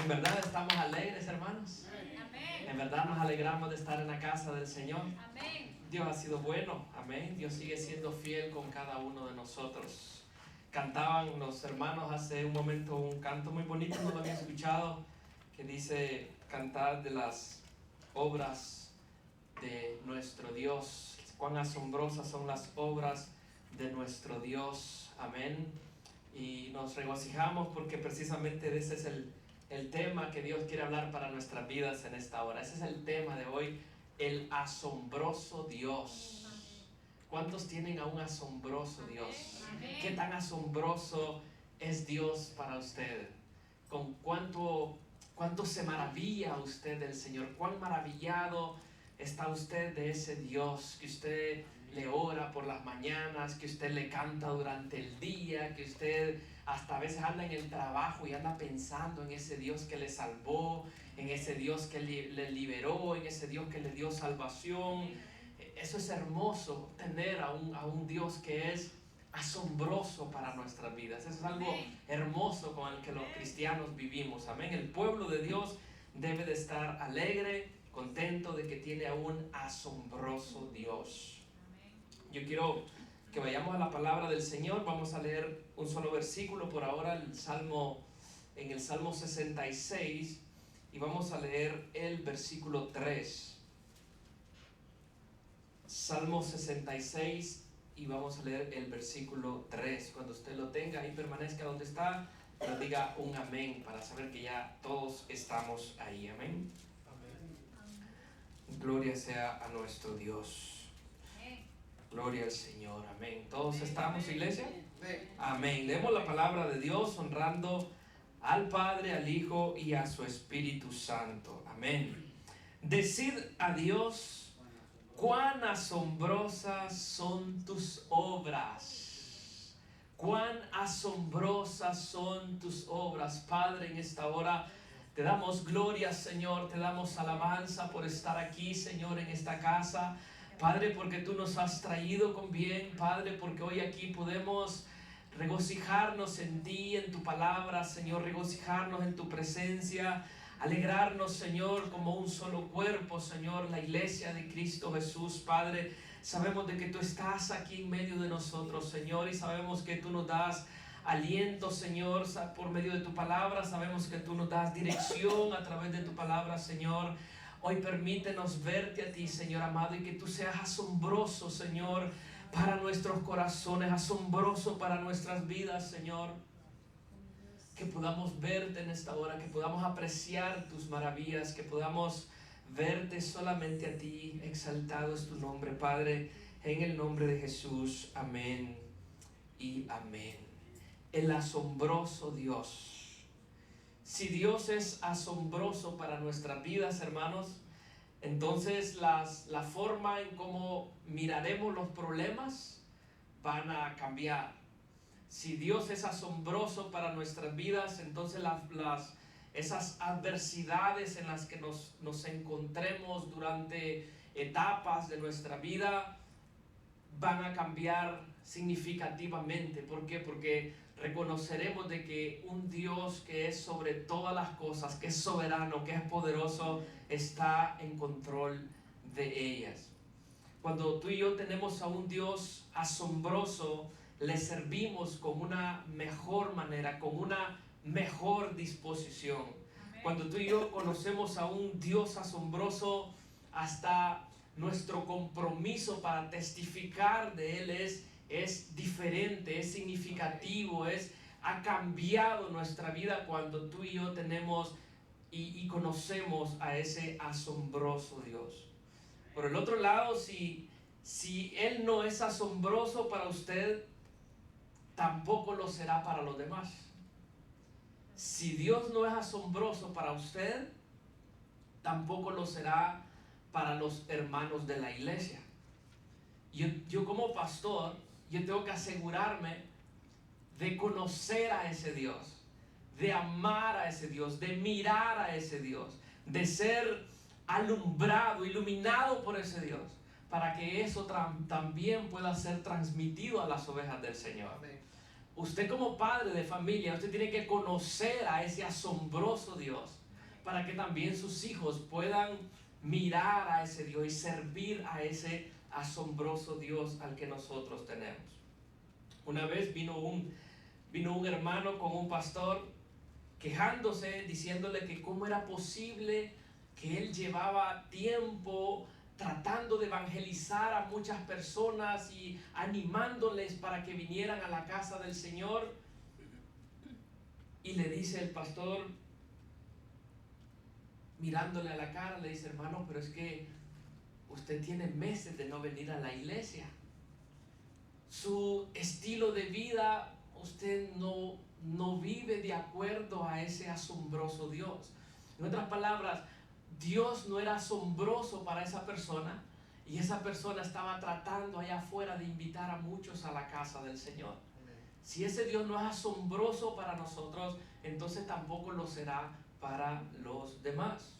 En verdad estamos alegres, hermanos. Amén. En verdad nos alegramos de estar en la casa del Señor. Amén. Dios ha sido bueno, amén. Dios sigue siendo fiel con cada uno de nosotros. Cantaban los hermanos hace un momento un canto muy bonito, no lo había escuchado, que dice: cantar de las obras de nuestro Dios. Cuán asombrosas son las obras de nuestro Dios, amén. Y nos regocijamos porque precisamente de ese es el tema que Dios quiere hablar para nuestras vidas en esta hora. Ese es el tema de hoy, el asombroso Dios. ¿Cuántos tienen a un asombroso Dios? Amén. ¿Qué tan asombroso es Dios para usted? ¿Con cuánto se maravilla usted del Señor? ¿Cuán maravillado está usted de ese Dios que usted le ora por las mañanas, que usted le canta durante el día, que usted hasta a veces anda en el trabajo y anda pensando en ese Dios que le salvó, en ese Dios que le liberó, en ese Dios que le dio salvación? Eso es hermoso, tener a un Dios que es asombroso para nuestras vidas. Eso es algo hermoso con el que los cristianos vivimos, amén. El pueblo de Dios debe de estar alegre, contento de que tiene a un asombroso Dios. Yo quiero que vayamos a la palabra del Señor. Vamos a leer un solo versículo por ahora, en el Salmo 66, y vamos a leer el versículo 3. Salmo 66, y vamos a leer el versículo 3. Cuando usted lo tenga, ahí permanezca donde está, pero diga un amén para saber que ya todos estamos ahí. Amén. Gloria sea a nuestro Dios. Gloria al Señor, amén. ¿Todos estamos, iglesia? Amén. Leemos la palabra de Dios honrando al Padre, al Hijo y a su Espíritu Santo. Amén. Decid a Dios: cuán asombrosas son tus obras. Cuán asombrosas son tus obras. Padre, en esta hora te damos gloria, Señor, te damos alabanza por estar aquí, Señor, en esta casa. Padre, porque tú nos has traído con bien, Padre, porque hoy aquí podemos regocijarnos en ti, en tu palabra, Señor, regocijarnos en tu presencia, alegrarnos, Señor, como un solo cuerpo, Señor, la iglesia de Cristo Jesús. Padre, sabemos de que tú estás aquí en medio de nosotros, Señor, y sabemos que tú nos das aliento, Señor, por medio de tu palabra. Sabemos que tú nos das dirección a través de tu palabra, Señor. Hoy permítenos verte a ti, Señor amado, y que tú seas asombroso, Señor, para nuestros corazones, asombroso para nuestras vidas, Señor. Que podamos verte en esta hora, que podamos apreciar tus maravillas, que podamos verte solamente a ti. Exaltado es tu nombre, Padre, en el nombre de Jesús. Amén y amén. El asombroso Dios. Si Dios es asombroso para nuestras vidas, hermanos, entonces la forma en cómo miraremos los problemas van a cambiar. Si Dios es asombroso para nuestras vidas, entonces esas adversidades en las que nos encontremos durante etapas de nuestra vida van a cambiar significativamente. ¿Por qué? Porque reconoceremos de que un Dios que es sobre todas las cosas, que es soberano, que es poderoso, está en control de ellas. Cuando tú y yo tenemos a un Dios asombroso, le servimos con una mejor manera, con una mejor disposición. Cuando tú y yo conocemos a un Dios asombroso, hasta nuestro compromiso para testificar de Él es diferente, es significativo, ha cambiado nuestra vida cuando tú y yo tenemos y conocemos a ese asombroso Dios. Por el otro lado, si Él no es asombroso para usted, tampoco lo será para los demás. Si Dios no es asombroso para usted, tampoco lo será para los hermanos de la iglesia. Yo como pastor, yo tengo que asegurarme de conocer a ese Dios, de amar a ese Dios, de mirar a ese Dios, de ser alumbrado, iluminado por ese Dios, para que eso también pueda ser transmitido a las ovejas del Señor. Usted como padre de familia, usted tiene que conocer a ese asombroso Dios para que también sus hijos puedan mirar a ese Dios y servir a ese asombroso Dios al que nosotros tenemos. Una vez vino un hermano con un pastor quejándose, diciéndole que cómo era posible que él llevaba tiempo tratando de evangelizar a muchas personas y animándoles para que vinieran a la casa del Señor. Y le dice el pastor, mirándole a la cara, le dice: hermano, pero es que usted tiene meses de no venir a la iglesia. Su estilo de vida, usted no vive de acuerdo a ese asombroso Dios. En otras palabras, Dios no era asombroso para esa persona, y esa persona estaba tratando allá afuera de invitar a muchos a la casa del Señor. Si ese Dios no es asombroso para nosotros, entonces tampoco lo será para los demás.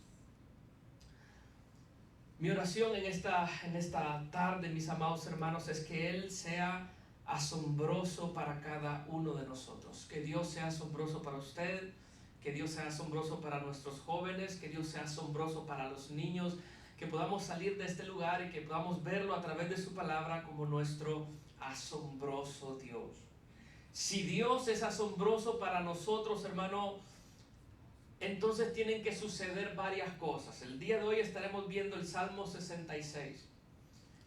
Mi oración en esta tarde, mis amados hermanos, es que Él sea asombroso para cada uno de nosotros. Que Dios sea asombroso para usted, que Dios sea asombroso para nuestros jóvenes, que Dios sea asombroso para los niños, que podamos salir de este lugar y que podamos verlo a través de su palabra como nuestro asombroso Dios. Si Dios es asombroso para nosotros, hermano, entonces tienen que suceder varias cosas. El día de hoy estaremos viendo el Salmo 66.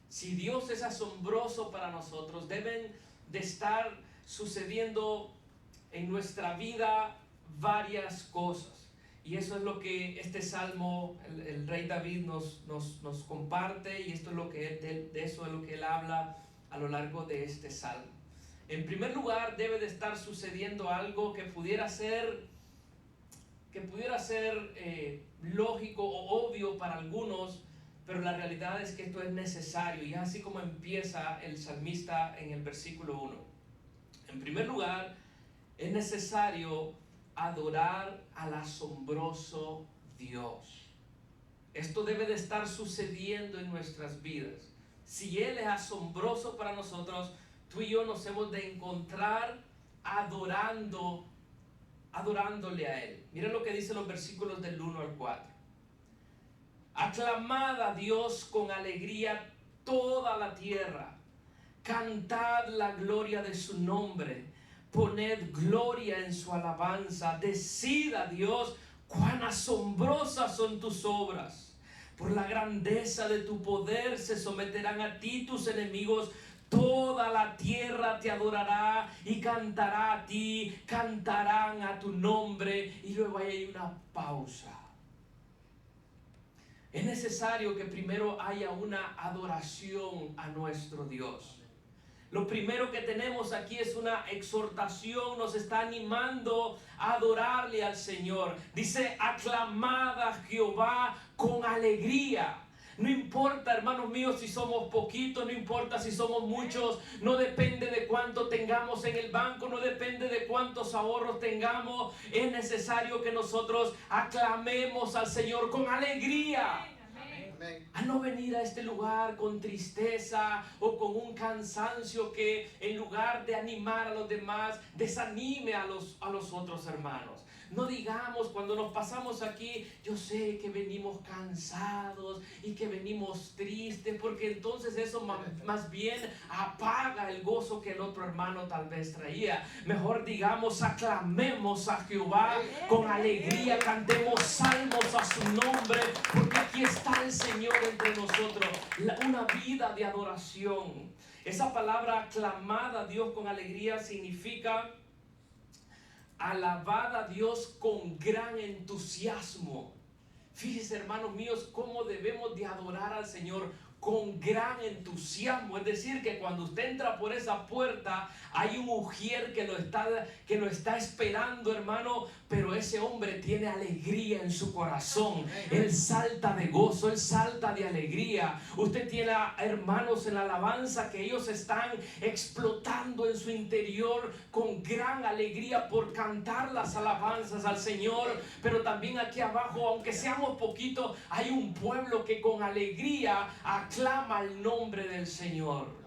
Si Dios es asombroso para nosotros, deben de estar sucediendo en nuestra vida varias cosas. Y eso es lo que este salmo, el rey David nos comparte, y esto es lo que de eso es lo que él habla a lo largo de este salmo. En primer lugar, debe de estar sucediendo algo que pudiera ser lógico o obvio para algunos, pero la realidad es que esto es necesario, y así como empieza el salmista en el versículo 1. En primer lugar, es necesario adorar al asombroso Dios. Esto debe de estar sucediendo en nuestras vidas. Si Él es asombroso para nosotros, tú y yo nos hemos de encontrar adorándole a Él. Miren lo que dicen los versículos del 1 al 4. Aclamad a Dios con alegría toda la tierra. Cantad la gloria de su nombre. Poned gloria en su alabanza. Decid a Dios cuán asombrosas son tus obras. Por la grandeza de tu poder se someterán a ti tus enemigos. Toda la tierra te adorará y cantará a ti, cantarán a tu nombre. Y luego hay una pausa. Es necesario que primero haya una adoración a nuestro Dios. Lo primero que tenemos aquí es una exhortación, nos está animando a adorarle al Señor. Dice: aclamad a Jehová con alegría. No importa, hermanos míos, si somos poquitos, no importa si somos muchos, no depende de cuánto tengamos en el banco, no depende de cuántos ahorros tengamos. Es necesario que nosotros aclamemos al Señor con alegría. A no venir a este lugar con tristeza o con un cansancio que en lugar de animar a los demás, desanime a los otros hermanos. No digamos cuando nos pasamos aquí: yo sé que venimos cansados y que venimos tristes, porque entonces eso más bien apaga el gozo que el otro hermano tal vez traía. Mejor digamos: aclamemos a Jehová con alegría, cantemos salmos a su nombre, porque aquí está el Señor entre nosotros. Una vida de adoración. Esa palabra aclamada a Dios con alegría significa alabad a Dios con gran entusiasmo. Fíjense, hermanos míos, cómo debemos de adorar al Señor con gran entusiasmo. Es decir, que cuando usted entra por esa puerta, hay un ujier que lo está esperando, hermano, pero ese hombre tiene alegría en su corazón. Él salta de gozo, él salta de alegría. Usted tiene hermanos en la alabanza que ellos están explotando en su interior con gran alegría por cantar las alabanzas al Señor. Pero también aquí abajo, aunque seamos poquitos, hay un pueblo que con alegría aclama el nombre del Señor.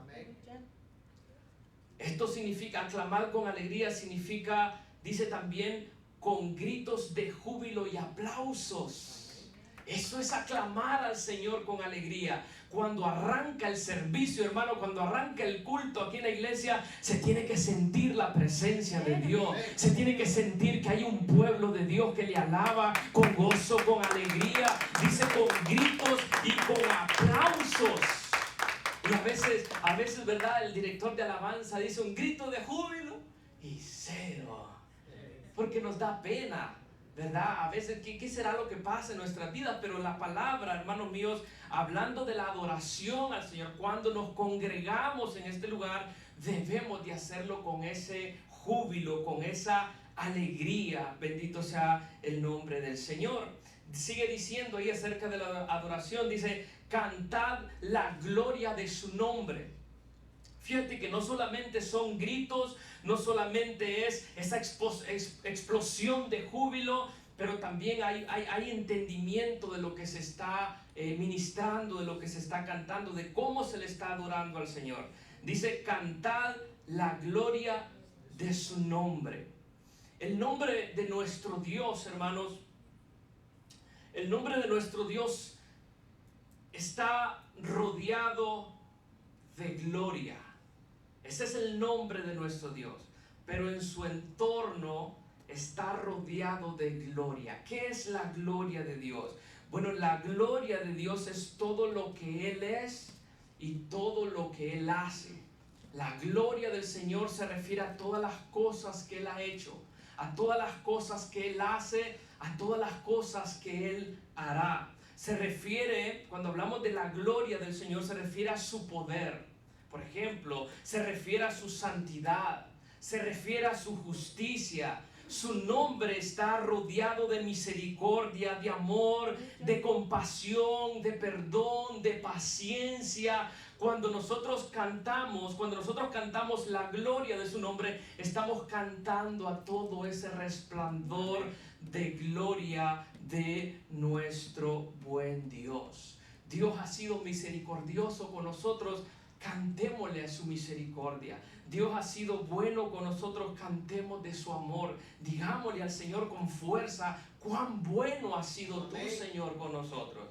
Esto significa, aclamar con alegría significa, dice también, con gritos de júbilo y aplausos. Eso es aclamar al Señor con alegría. Cuando arranca el servicio, hermano, cuando arranca el culto aquí en la iglesia, se tiene que sentir la presencia de Dios. Se tiene que sentir que hay un pueblo de Dios que le alaba con gozo, con alegría. Dice con gritos y con aplausos. Y a veces, ¿verdad? El director de alabanza dice un grito de júbilo y cero. Porque nos da pena, ¿verdad? A veces, ¿qué será lo que pasa en nuestras vidas? Pero la palabra, hermanos míos, hablando de la adoración al Señor, cuando nos congregamos en este lugar, debemos de hacerlo con ese júbilo, con esa alegría. Bendito sea el nombre del Señor. Sigue diciendo ahí acerca de la adoración, dice, cantad la gloria de su nombre. Fíjate que no solamente son gritos, no solamente es esa explosión de júbilo, pero también hay entendimiento de lo que se está ministrando, de lo que se está cantando, de cómo se le está adorando al Señor. Dice, cantad la gloria de su nombre. El nombre de nuestro Dios, hermanos, el nombre de nuestro Dios está rodeado de gloria. Ese es el nombre de nuestro Dios, pero en su entorno está rodeado de gloria. ¿Qué es la gloria de Dios? Bueno, la gloria de Dios es todo lo que Él es y todo lo que Él hace. La gloria del Señor se refiere a todas las cosas que Él ha hecho, a todas las cosas que Él hace, a todas las cosas que Él hará. Se refiere, cuando hablamos de la gloria del Señor, se refiere a su poder. Por ejemplo, se refiere a su santidad, se refiere a su justicia. Su nombre está rodeado de misericordia, de amor, de compasión, de perdón, de paciencia. Cuando nosotros cantamos la gloria de su nombre, estamos cantando a todo ese resplandor de gloria de nuestro buen Dios. Dios ha sido misericordioso con nosotros. Cantémosle a su misericordia. Dios ha sido bueno con nosotros, cantemos de su amor. Digámosle al Señor con fuerza, cuán bueno has sido tú, Señor, con nosotros.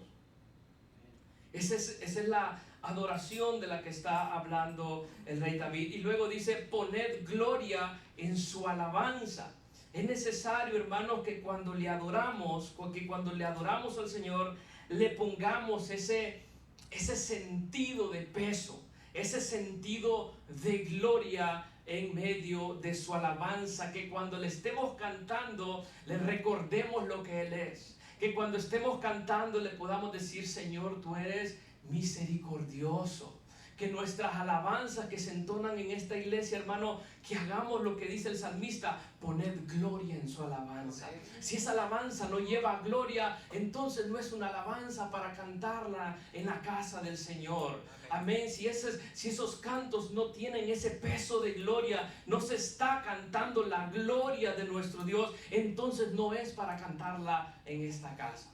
Esa es la adoración de la que está hablando el rey David. Y luego dice, poned gloria en su alabanza. Es necesario, hermanos, que cuando le adoramos al Señor, le pongamos ese sentido de peso, ese sentido de gloria en medio de su alabanza, que cuando le estemos cantando le recordemos lo que Él es, que cuando estemos cantando le podamos decir, Señor, tú eres misericordioso. Que nuestras alabanzas que se entonan en esta iglesia, hermano, que hagamos lo que dice el salmista, poned gloria en su alabanza. Si esa alabanza no lleva gloria, entonces no es una alabanza para cantarla en la casa del Señor. Amén. Si esos cantos no tienen ese peso de gloria, no se está cantando la gloria de nuestro Dios, entonces no es para cantarla en esta casa.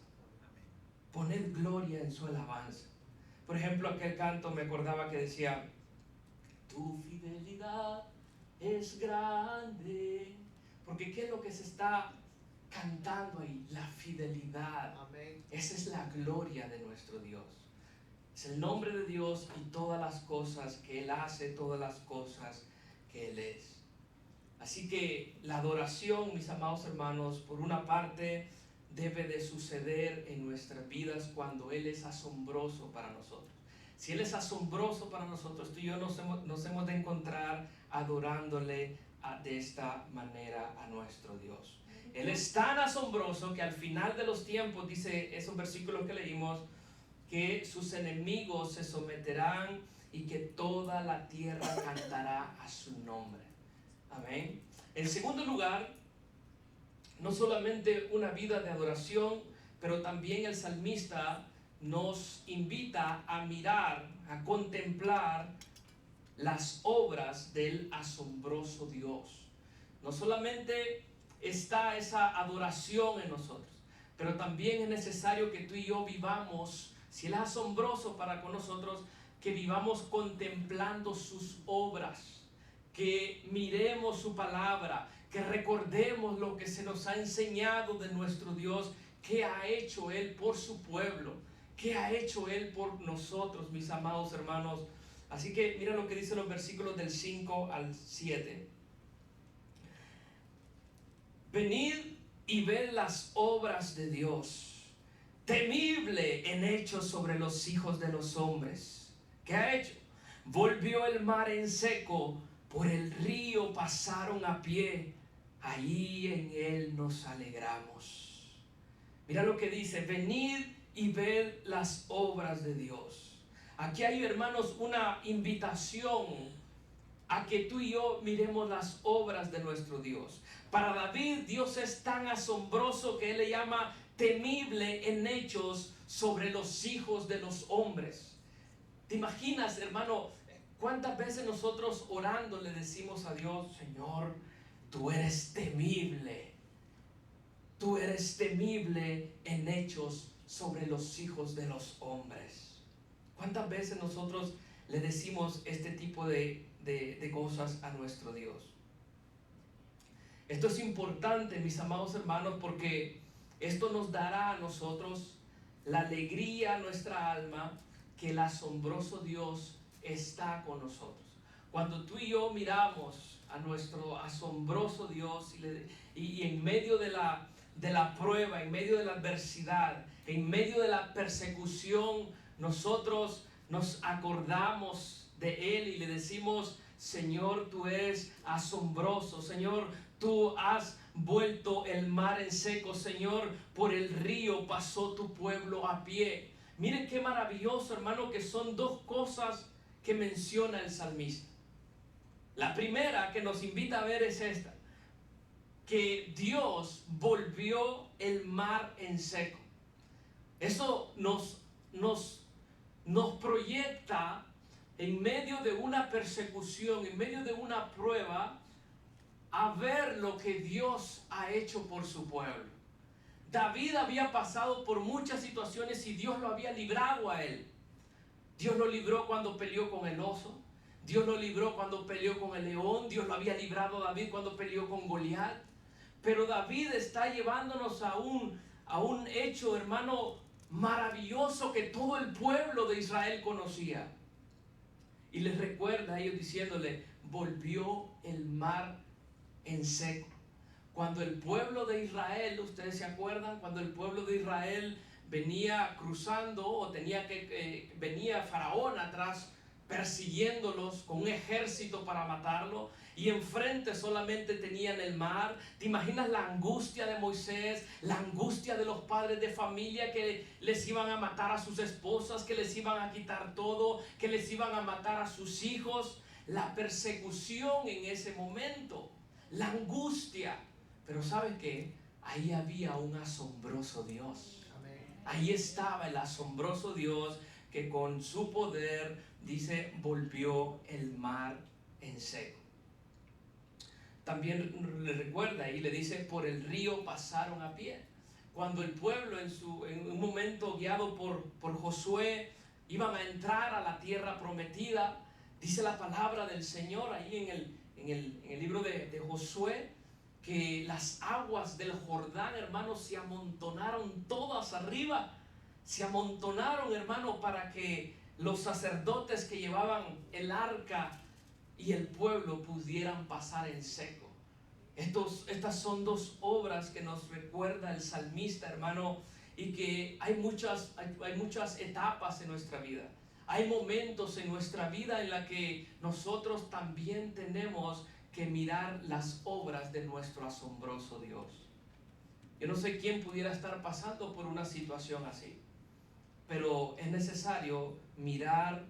Poned gloria en su alabanza. Por ejemplo, aquel canto me acordaba que decía, tu fidelidad es grande. Porque ¿qué es lo que se está cantando ahí? La fidelidad. Amén. Esa es la gloria de nuestro Dios. Es el nombre de Dios y todas las cosas que Él hace, todas las cosas que Él es. Así que la adoración, mis amados hermanos, por una parte debe de suceder en nuestras vidas cuando Él es asombroso para nosotros. Si Él es asombroso para nosotros, tú y yo nos hemos de encontrar adorándole de esta manera a nuestro Dios. Él es tan asombroso que al final de los tiempos, dice esos versículos que leímos, que sus enemigos se someterán y que toda la tierra cantará a su nombre. Amén. En segundo lugar, no solamente una vida de adoración, pero también el salmista nos invita a mirar, a contemplar las obras del asombroso Dios. No solamente está esa adoración en nosotros, pero también es necesario que tú y yo vivamos, si Él es asombroso para con nosotros, que vivamos contemplando sus obras. que miremos su palabra, que recordemos lo que se nos ha enseñado de nuestro Dios, qué ha hecho Él por su pueblo, qué ha hecho Él por nosotros, mis amados hermanos. Así que mira lo que dicen los versículos del 5 al 7. Venid y ved las obras de Dios, temible en hechos sobre los hijos de los hombres. ¿Qué ha hecho? Volvió el mar en seco, por el río pasaron a pie, ahí en él nos alegramos. Mira lo que dice, venid y ved las obras de Dios. Aquí hay, hermanos, una invitación a que tú y yo miremos las obras de nuestro Dios. Para David, Dios es tan asombroso que él le llama temible en hechos sobre los hijos de los hombres. ¿Te imaginas, hermano, cuántas veces nosotros orando le decimos a Dios, Señor, tú eres temible? Tú eres temible en hechos sobre los hijos de los hombres. ¿Cuántas veces nosotros le decimos este tipo de cosas a nuestro Dios? Esto es importante, mis amados hermanos, porque esto nos dará a nosotros la alegría a nuestra alma que el asombroso Dios está con nosotros. Cuando tú y yo miramos a nuestro asombroso Dios y en medio de la prueba, en medio de la adversidad, en medio de la persecución, nosotros nos acordamos de Él y le decimos, Señor, tú eres asombroso. Señor, tú has vuelto el mar en seco. Señor, por el río pasó tu pueblo a pie. Miren qué maravilloso, hermano, que son dos cosas que menciona el salmista. La primera que nos invita a ver es esta, que Dios volvió el mar en seco. Eso nos proyecta en medio de una persecución, en medio de una prueba, a ver lo que Dios ha hecho por su pueblo. David había pasado por muchas situaciones y Dios lo había librado a él. Dios lo libró cuando peleó con el oso. Dios lo libró cuando peleó con el león. Dios lo había librado a David cuando peleó con Goliat. Pero David está llevándonos a un hecho, hermano, maravilloso que todo el pueblo de Israel conocía. Y les recuerda a ellos diciéndole, volvió el mar en seco. Cuando el pueblo de Israel, ustedes se acuerdan, cuando el pueblo de Israel venía cruzando o venía Faraón atrás persiguiéndolos con un ejército para matarlo y enfrente solamente tenían el mar. ¿Te imaginas la angustia de Moisés, la angustia de los padres de familia que les iban a matar a sus esposas, que les iban a quitar todo, que les iban a matar a sus hijos? La persecución en ese momento, la angustia. Pero ¿saben qué? Ahí había un asombroso Dios. Ahí estaba el asombroso Dios que con su poder, dice, volvió el mar en seco. También le recuerda y le dice, por el río pasaron a pie. Cuando el pueblo en un momento guiado por Josué iban a entrar a la tierra prometida, dice la palabra del Señor ahí en el libro de Josué, que las aguas del Jordán, hermanos, se amontonaron todas arriba. Se amontonaron, hermano, para que los sacerdotes que llevaban el arca y el pueblo pudieran pasar en seco. Estas son dos obras que nos recuerda el salmista, hermano, y que hay muchas etapas en nuestra vida. Hay momentos en nuestra vida en la que nosotros también tenemos que mirar las obras de nuestro asombroso Dios. Yo no sé quién pudiera estar pasando por una situación así, pero es necesario mirar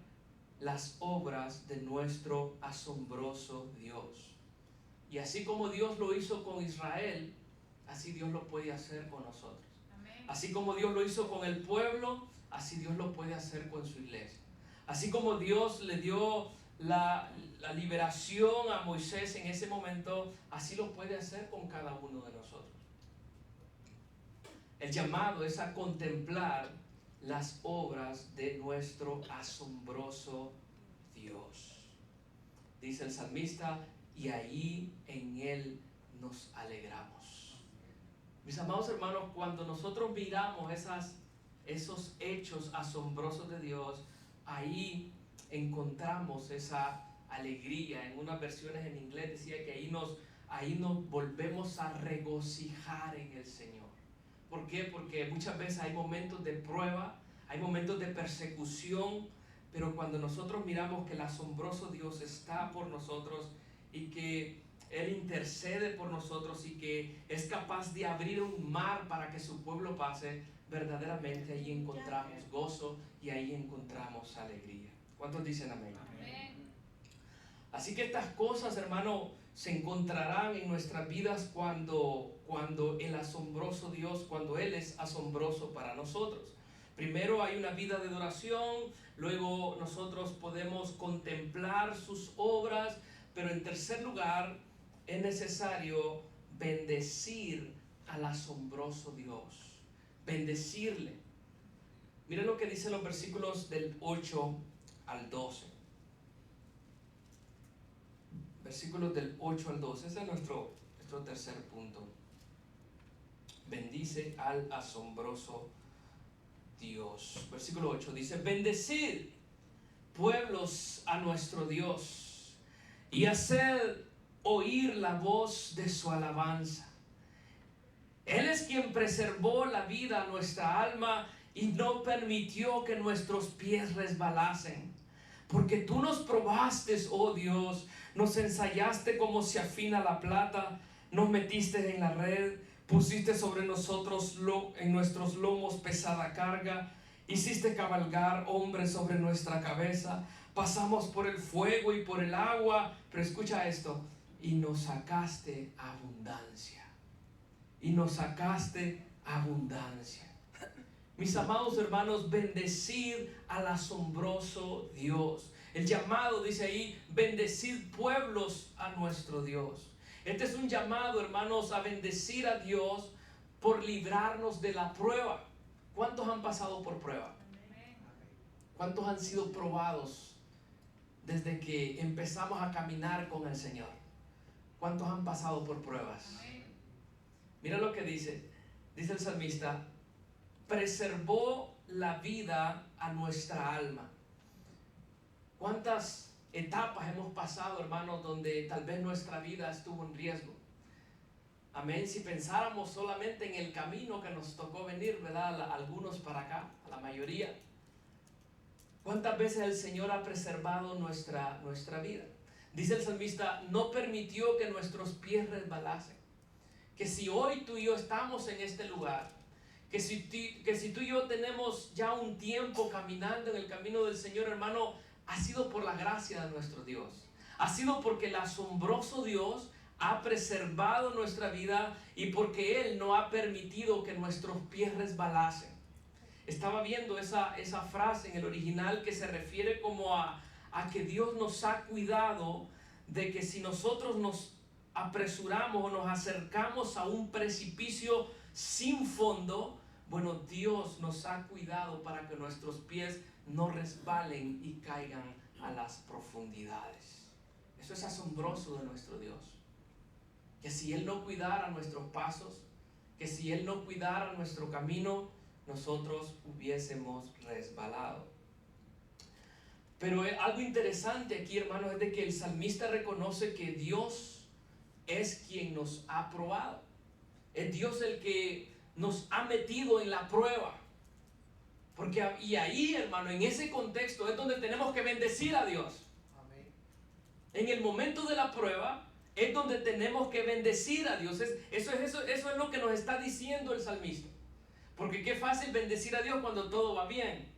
las obras de nuestro asombroso Dios. Y así como Dios lo hizo con Israel, así Dios lo puede hacer con nosotros. Amén. Así como Dios lo hizo con el pueblo, así Dios lo puede hacer con su iglesia. Así como Dios le dio la liberación a Moisés en ese momento, así lo puede hacer con cada uno de nosotros. El llamado es a contemplar las obras de nuestro asombroso Dios. Dice el salmista, y ahí en Él nos alegramos. Mis amados hermanos, cuando nosotros miramos esos hechos asombrosos de Dios, ahí encontramos esa alegría. En unas versiones en inglés decía que ahí nos volvemos a regocijar en el Señor. ¿Por qué? Porque muchas veces hay momentos de prueba, hay momentos de persecución, pero cuando nosotros miramos que el asombroso Dios está por nosotros y que Él intercede por nosotros y que es capaz de abrir un mar para que su pueblo pase, verdaderamente ahí encontramos gozo y ahí encontramos alegría. ¿Cuántos dicen amén? Amén. Así que estas cosas, hermano, se encontrarán en nuestras vidas cuando el asombroso Dios, cuando Él es asombroso para nosotros. Primero hay una vida de adoración, luego nosotros podemos contemplar sus obras, pero en tercer lugar es necesario bendecir al asombroso Dios, bendecirle. Miren lo que dicen los versículos del 8 al 12. Versículos del 8 al 12, ese es nuestro tercer punto. Bendice al asombroso Dios. Versículo 8 dice: bendecid, pueblos, a nuestro Dios, y haced oír la voz de su alabanza. Él es quien preservó la vida a nuestra alma y no permitió que nuestros pies resbalasen. Porque tú nos probaste, oh Dios, nos ensayaste como se afina la plata, nos metiste en la red, pusiste sobre nosotros en nuestros lomos pesada carga, hiciste cabalgar hombres sobre nuestra cabeza, pasamos por el fuego y por el agua, pero escucha esto, y nos sacaste abundancia, y nos sacaste abundancia. Mis amados hermanos, bendecir al asombroso Dios. El llamado dice ahí: bendecir pueblos a nuestro Dios. Este es un llamado, hermanos, a bendecir a Dios por librarnos de la prueba. ¿Cuántos han pasado por prueba? ¿Cuántos han sido probados desde que empezamos a caminar con el Señor? ¿Cuántos han pasado por pruebas? Mira lo que dice el salmista: preservó la vida a nuestra alma. ¿Cuántas etapas hemos pasado, hermanos, donde tal vez nuestra vida estuvo en riesgo? Amén. Si pensáramos solamente en el camino que nos tocó venir, ¿verdad? Algunos para acá, a la mayoría. ¿Cuántas veces el Señor ha preservado nuestra vida? Dice el salmista: no permitió que nuestros pies resbalasen. Que si hoy tú y yo estamos en este lugar, que si tú y yo tenemos ya un tiempo caminando en el camino del Señor, hermano, ha sido por la gracia de nuestro Dios. Ha sido porque el asombroso Dios ha preservado nuestra vida y porque Él no ha permitido que nuestros pies resbalasen. Estaba viendo esa frase en el original que se refiere como a que Dios nos ha cuidado de que si nosotros nos apresuramos o nos acercamos a un precipicio sin fondo, bueno, Dios nos ha cuidado para que nuestros pies no resbalen y caigan a las profundidades. Eso es asombroso de nuestro Dios. Que si Él no cuidara nuestros pasos, que si Él no cuidara nuestro camino, nosotros hubiésemos resbalado. Pero algo interesante aquí, hermanos, es de que el salmista reconoce que Dios es quien nos ha probado. Es Dios el que nos ha metido en la prueba. Y ahí, hermano, en ese contexto es donde tenemos que bendecir a Dios. Amén. En el momento de la prueba es donde tenemos que bendecir a Dios. Eso es lo que nos está diciendo el salmista. Porque qué fácil bendecir a Dios cuando todo va bien,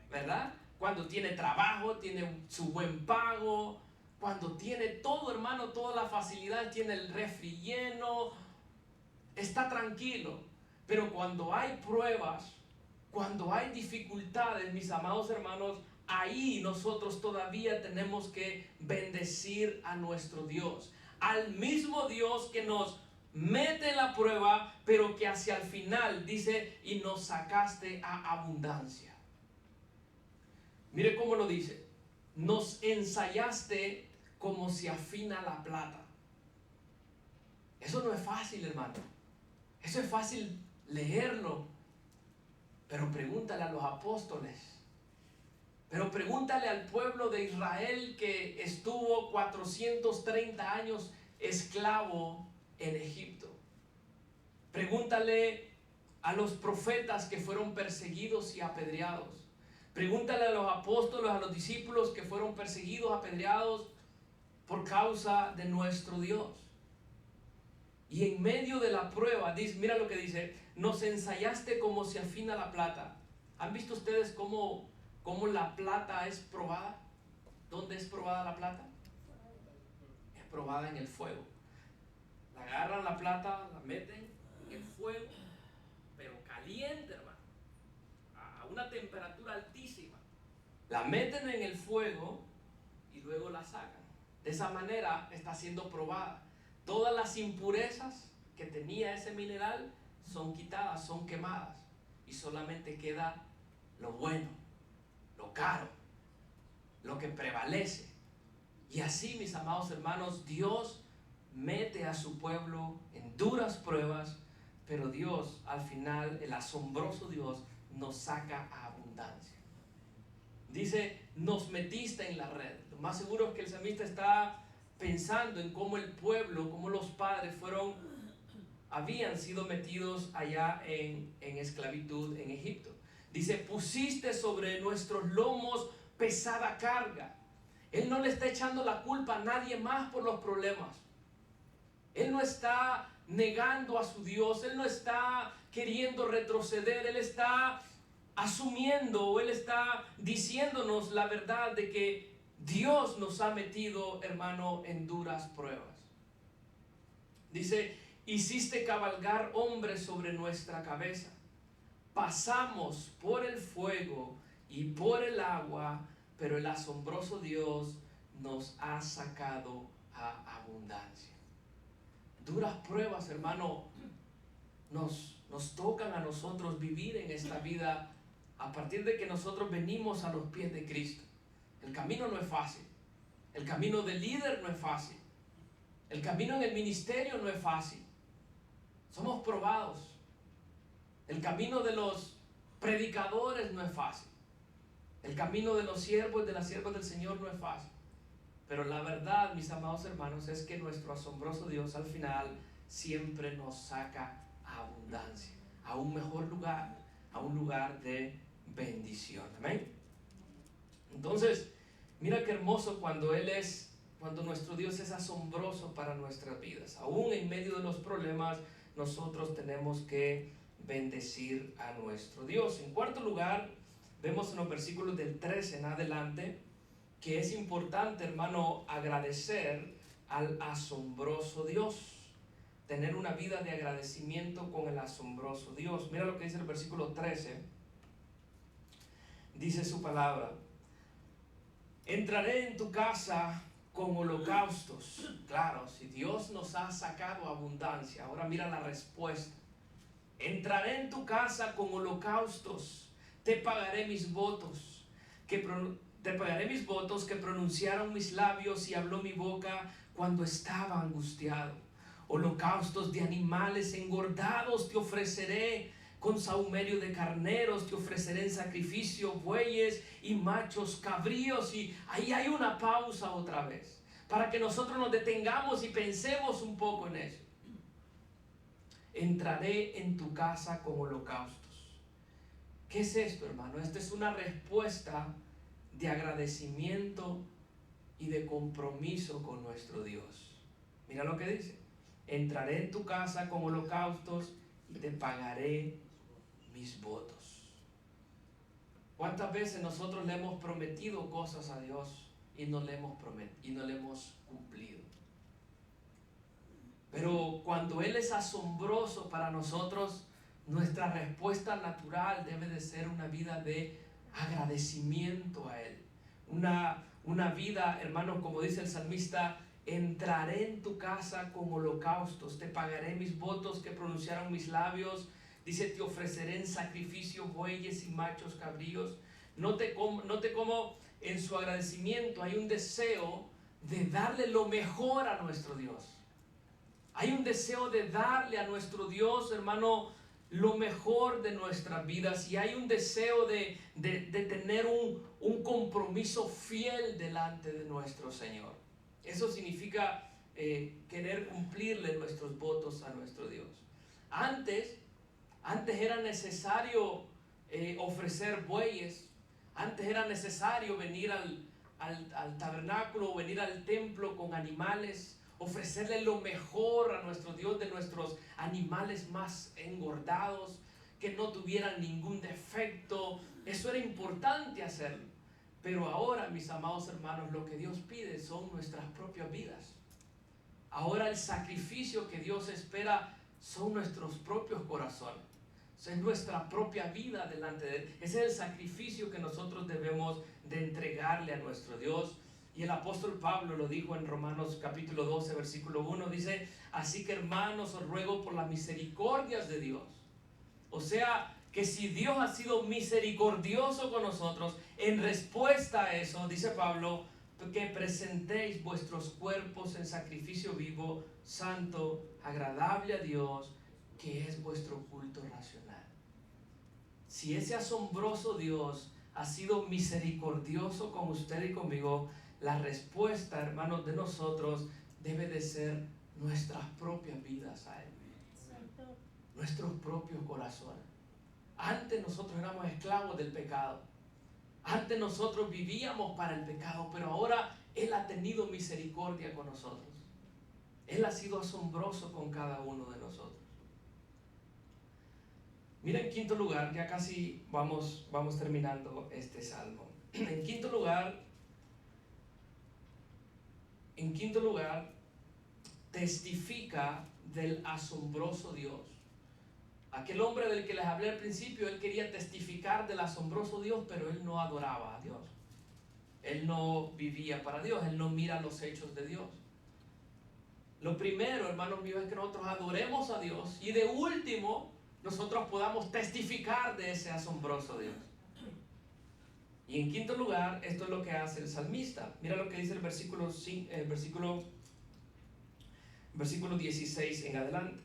¿verdad? Cuando tiene trabajo, tiene su buen pago, cuando tiene todo, hermano, toda la facilidad, tiene el refri lleno, está tranquilo. Pero cuando hay pruebas, cuando hay dificultades, mis amados hermanos, ahí nosotros todavía tenemos que bendecir a nuestro Dios. Al mismo Dios que nos mete en la prueba, pero que hacia el final dice: y nos sacaste a abundancia. Mire cómo lo dice: nos ensayaste como se afina la plata. Eso no es fácil, hermano. Eso es fácil leerlo. Pero pregúntale a los apóstoles. Pero pregúntale al pueblo de Israel que estuvo 430 años esclavo en Egipto. Pregúntale a los profetas que fueron perseguidos y apedreados. Pregúntale a los apóstoles, a los discípulos que fueron perseguidos, apedreados por causa de nuestro Dios. Y en medio de la prueba, mira lo que dice, nos ensayaste como se afina la plata. ¿Han visto ustedes cómo la plata es probada? ¿Dónde es probada la plata? Es probada en el fuego. La agarran la plata, la meten en el fuego, pero caliente, hermano, a una temperatura altísima. La meten en el fuego y luego la sacan. De esa manera está siendo probada. Todas las impurezas que tenía ese mineral son quitadas, son quemadas, y solamente queda lo bueno, lo caro, lo que prevalece. Y así, mis amados hermanos, Dios mete a su pueblo en duras pruebas, pero Dios, al final, el asombroso Dios, nos saca a abundancia. Dice, nos metiste en la red. Lo más seguro es que el salmista está pensando en cómo el pueblo, cómo los padres habían sido metidos allá en esclavitud en Egipto. Dice, pusiste sobre nuestros lomos pesada carga. Él no le está echando la culpa a nadie más por los problemas. Él no está negando a su Dios, él no está queriendo retroceder, él está asumiendo, él está diciéndonos la verdad de que Dios nos ha metido, hermano, en duras pruebas. Dice, hiciste cabalgar hombres sobre nuestra cabeza. Pasamos por el fuego y por el agua, pero el asombroso Dios nos ha sacado a abundancia. Duras pruebas, hermano, nos tocan a nosotros vivir en esta vida a partir de que nosotros venimos a los pies de Cristo. El camino no es fácil. El camino del líder no es fácil. El camino en el ministerio no es fácil. Somos probados. El camino de los predicadores no es fácil. El camino de los siervos y de las siervas del Señor no es fácil. Pero la verdad, mis amados hermanos, es que nuestro asombroso Dios al final siempre nos saca a abundancia, a un mejor lugar, a un lugar de bendición. Amén. Entonces, mira qué hermoso cuando nuestro Dios es asombroso para nuestras vidas. Aún en medio de los problemas, nosotros tenemos que bendecir a nuestro Dios. En cuarto lugar, vemos en los versículos del 13 en adelante que es importante, hermano, agradecer al asombroso Dios. Tener una vida de agradecimiento con el asombroso Dios. Mira lo que dice el versículo 13. Dice su palabra: entraré en tu casa con holocaustos. Claro, si Dios nos ha sacado abundancia, ahora mira la respuesta. Entraré en tu casa con holocaustos, te pagaré mis votos que pronunciaron mis labios y habló mi boca cuando estaba angustiado. Holocaustos de animales engordados te ofreceré, con sahumerio de carneros te ofreceré en sacrificio, bueyes y machos cabríos. Y ahí hay una pausa otra vez, para que nosotros nos detengamos y pensemos un poco en eso. Entraré en tu casa con holocaustos. ¿Qué es esto, hermano? Esta es una respuesta de agradecimiento y de compromiso con nuestro Dios. Mira lo que dice: entraré en tu casa con holocaustos y te pagaré mis votos. ¿Cuántas veces nosotros le hemos prometido cosas a Dios y no le hemos cumplido? Pero cuando Él es asombroso para nosotros, nuestra respuesta natural debe de ser una vida de agradecimiento a Él. Una vida, hermanos, como dice el salmista: entraré en tu casa con holocaustos, te pagaré mis votos que pronunciaron mis labios. Dice, te ofreceré en sacrificio bueyes y machos cabríos. Note cómo en su agradecimiento hay un deseo de darle lo mejor a nuestro Dios. Hay un deseo de darle a nuestro Dios, hermano, lo mejor de nuestras vidas. Y hay un deseo de tener un compromiso fiel delante de nuestro Señor. Eso significa querer cumplirle nuestros votos a nuestro Dios. Antes era necesario ofrecer bueyes. Antes era necesario venir al tabernáculo, venir al templo con animales, ofrecerle lo mejor a nuestro Dios de nuestros animales más engordados, que no tuvieran ningún defecto. Eso era importante hacerlo. Pero ahora, mis amados hermanos, lo que Dios pide son nuestras propias vidas. Ahora el sacrificio que Dios espera son nuestros propios corazones. Es nuestra propia vida delante de Él. Ese es el sacrificio que nosotros debemos de entregarle a nuestro Dios. Y el apóstol Pablo lo dijo en Romanos capítulo 12, versículo 1. Dice: así que, hermanos, os ruego por las misericordias de Dios. O sea, que si Dios ha sido misericordioso con nosotros, en respuesta a eso, dice Pablo, que presentéis vuestros cuerpos en sacrificio vivo, santo, agradable a Dios, que es vuestro culto racional. Si ese asombroso Dios ha sido misericordioso con usted y conmigo, la respuesta, hermanos, de nosotros debe de ser nuestras propias vidas a Él. Nuestros propios corazones. Antes nosotros éramos esclavos del pecado. Antes nosotros vivíamos para el pecado, pero ahora Él ha tenido misericordia con nosotros. Él ha sido asombroso con cada uno de nosotros. Mira, en quinto lugar, ya casi vamos terminando este salmo. En quinto lugar, testifica del asombroso Dios. Aquel hombre del que les hablé al principio, él quería testificar del asombroso Dios, pero él no adoraba a Dios. Él no vivía para Dios, él no mira los hechos de Dios. Lo primero, hermanos míos, es que nosotros adoremos a Dios y de último, nosotros podamos testificar de ese asombroso Dios. Y en quinto lugar, esto es lo que hace el salmista. Mira lo que dice el versículo 16 en adelante.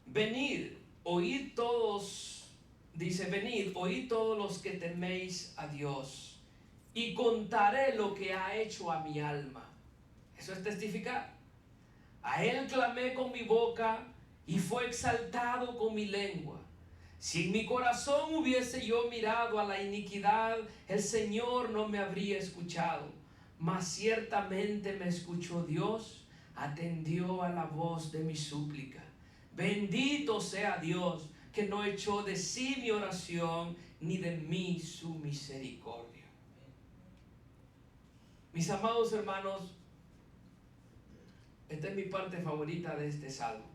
Venid, oíd todos, dice, venid, oíd todos los que teméis a Dios, y contaré lo que ha hecho a mi alma. Eso es testificar. A Él clamé con mi boca, y fue exaltado con mi lengua. Si en mi corazón hubiese yo mirado a la iniquidad, el Señor no me habría escuchado. Mas ciertamente me escuchó Dios, atendió a la voz de mi súplica. Bendito sea Dios, que no echó de sí mi oración, ni de mí su misericordia. Mis amados hermanos, esta es mi parte favorita de este salmo.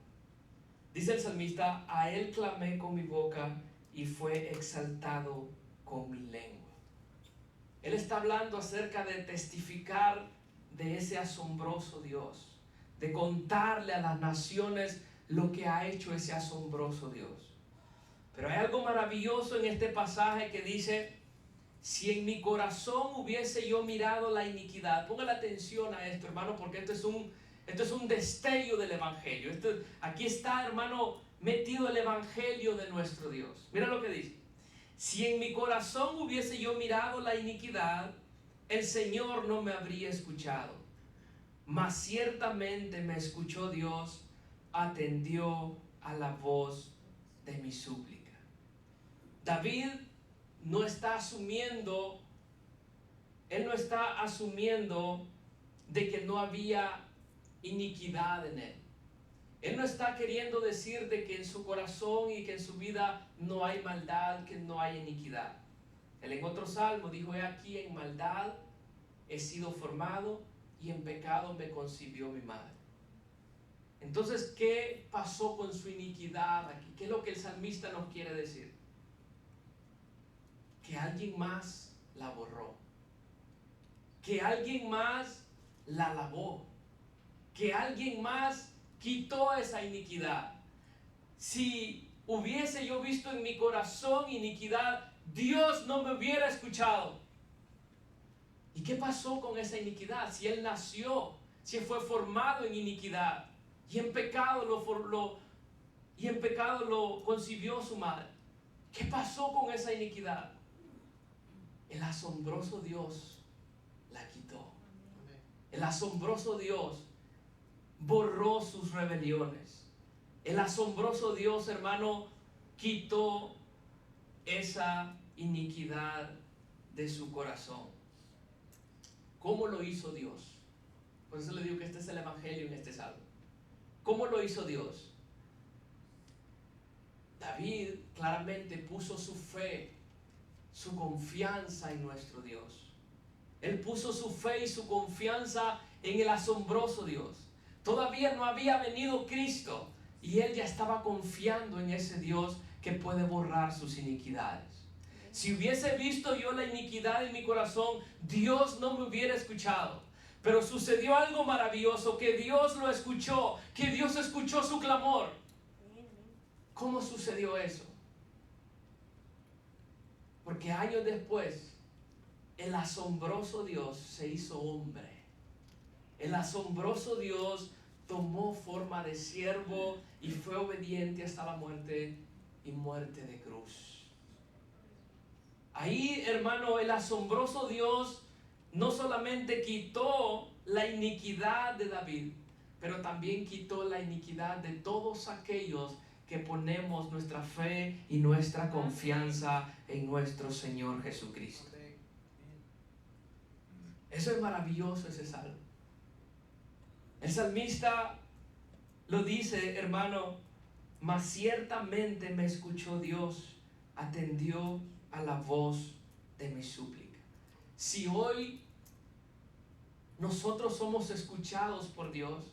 Dice el salmista: a Él clamé con mi boca y fue exaltado con mi lengua. Él está hablando acerca de testificar de ese asombroso Dios, de contarle a las naciones lo que ha hecho ese asombroso Dios. Pero hay algo maravilloso en este pasaje que dice: si en mi corazón hubiese yo mirado la iniquidad. Ponga la atención a esto, hermano, porque esto es un destello del Evangelio. Aquí está, hermano, metido el Evangelio de nuestro Dios. Mira lo que dice: si en mi corazón hubiese yo mirado la iniquidad, el Señor no me habría escuchado. Mas ciertamente me escuchó Dios, atendió a la voz de mi súplica. David no está asumiendo de que no había iniquidad en él. Él no está queriendo decir de que en su corazón y que en su vida no hay maldad, que no hay iniquidad. Él en otro salmo dijo: he aquí, en maldad he sido formado y en pecado me concibió mi madre. Entonces, ¿qué pasó con su iniquidad aquí? ¿Qué es lo que el salmista nos quiere decir? Que alguien más la borró, que alguien más la lavó, que alguien más quitó esa iniquidad. Si hubiese yo visto en mi corazón iniquidad, Dios no me hubiera escuchado. ¿Y qué pasó con esa iniquidad? Si él nació, si él fue formado en iniquidad y en pecado lo concibió su madre. ¿Qué pasó con esa iniquidad? El asombroso Dios la quitó. El asombroso Dios borró sus rebeliones. El asombroso Dios, hermano, quitó esa iniquidad de su corazón. ¿Cómo lo hizo Dios? Por eso le digo que este es el evangelio en este salmo. ¿Cómo lo hizo Dios? David claramente puso su fe, su confianza en nuestro Dios. Él puso su fe y su confianza en el asombroso Dios. Todavía no había venido Cristo y él ya estaba confiando en ese Dios que puede borrar sus iniquidades. Si hubiese visto yo la iniquidad en mi corazón, Dios no me hubiera escuchado. Pero sucedió algo maravilloso, que Dios lo escuchó, que Dios escuchó su clamor. ¿Cómo sucedió eso? Porque años después, el asombroso Dios se hizo hombre. El asombroso Dios tomó forma de siervo y fue obediente hasta la muerte y muerte de cruz. Ahí, hermano, el asombroso Dios no solamente quitó la iniquidad de David, pero también quitó la iniquidad de todos aquellos que ponemos nuestra fe y nuestra confianza en nuestro Señor Jesucristo. Eso es maravilloso, ese salmo. El salmista lo dice, hermano: mas ciertamente me escuchó Dios, atendió a la voz de mi súplica. Si hoy nosotros somos escuchados por Dios,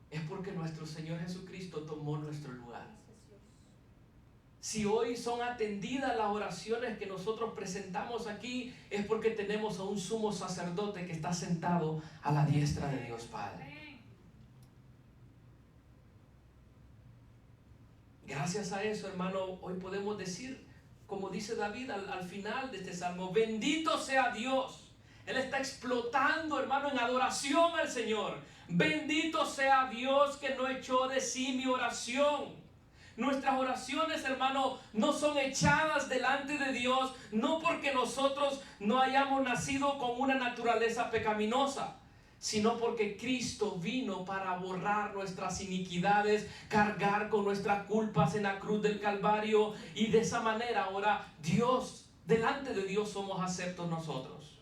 es porque nuestro Señor Jesucristo tomó nuestro lugar. Si hoy son atendidas las oraciones que nosotros presentamos aquí, es porque tenemos a un sumo sacerdote que está sentado a la diestra de Dios Padre. Gracias a eso, hermano, hoy podemos decir, como dice David al final de este salmo: bendito sea Dios. Él está explotando, hermano, en adoración al Señor. Bendito sea Dios que no echó de sí mi oración. Nuestras oraciones, hermano, no son echadas delante de Dios, no porque nosotros no hayamos nacido con una naturaleza pecaminosa, sino porque Cristo vino para borrar nuestras iniquidades, cargar con nuestras culpas en la cruz del Calvario, y de esa manera ahora Dios, delante de Dios somos aceptos nosotros.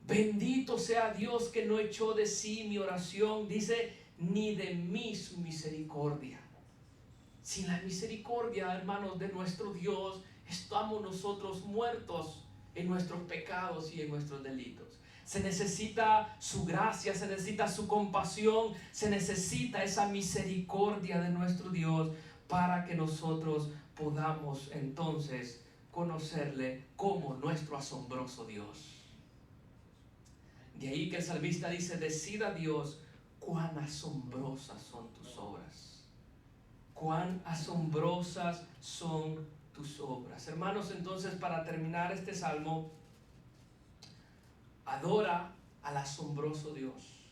Bendito sea Dios que no echó de sí mi oración, dice, ni de mí su misericordia. Sin la misericordia, hermanos, de nuestro Dios, estamos nosotros muertos en nuestros pecados y en nuestros delitos. Se necesita su gracia, se necesita su compasión, se necesita esa misericordia de nuestro Dios para que nosotros podamos entonces conocerle como nuestro asombroso Dios. De ahí que el salmista dice: decida Dios cuán asombrosas son tus obras. Cuán asombrosas son tus obras. Hermanos, entonces, para terminar este salmo, adora al asombroso Dios.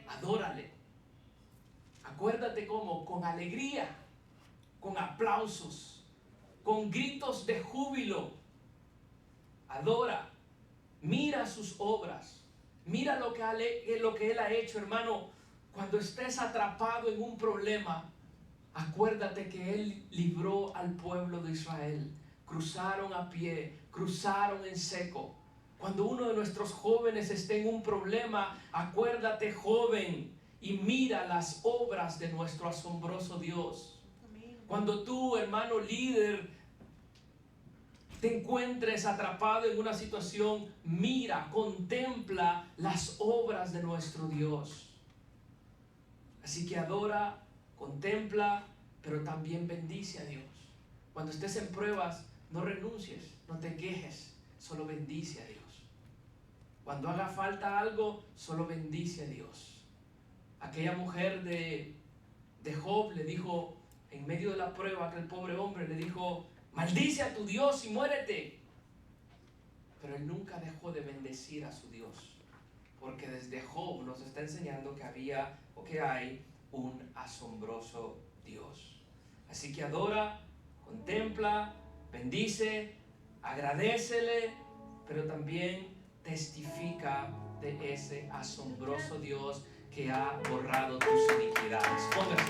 Adórale. Acuérdate cómo: con alegría, con aplausos, con gritos de júbilo. Adora. Mira sus obras. Mira lo que Él ha hecho, hermano. Cuando estés atrapado en un problema, acuérdate que Él libró al pueblo de Israel. Cruzaron a pie, cruzaron en seco. Cuando uno de nuestros jóvenes esté en un problema, acuérdate, joven, y mira las obras de nuestro asombroso Dios. Cuando tú, hermano líder, te encuentres atrapado en una situación, mira, contempla las obras de nuestro Dios. Así que adora, contempla, pero también bendice a Dios. Cuando estés en pruebas, no renuncies, no te quejes, solo bendice a Dios. Cuando haga falta algo, solo bendice a Dios. Aquella mujer de Job le dijo, en medio de la prueba, aquel pobre hombre le dijo: maldice a tu Dios y muérete. pero él nunca dejó de bendecir a su Dios, porque desde Job nos está enseñando que había o que hay un asombroso Dios. Así que adora, contempla, bendice, agradécele, pero también testifica de ese asombroso Dios que ha borrado tus iniquidades. Ponte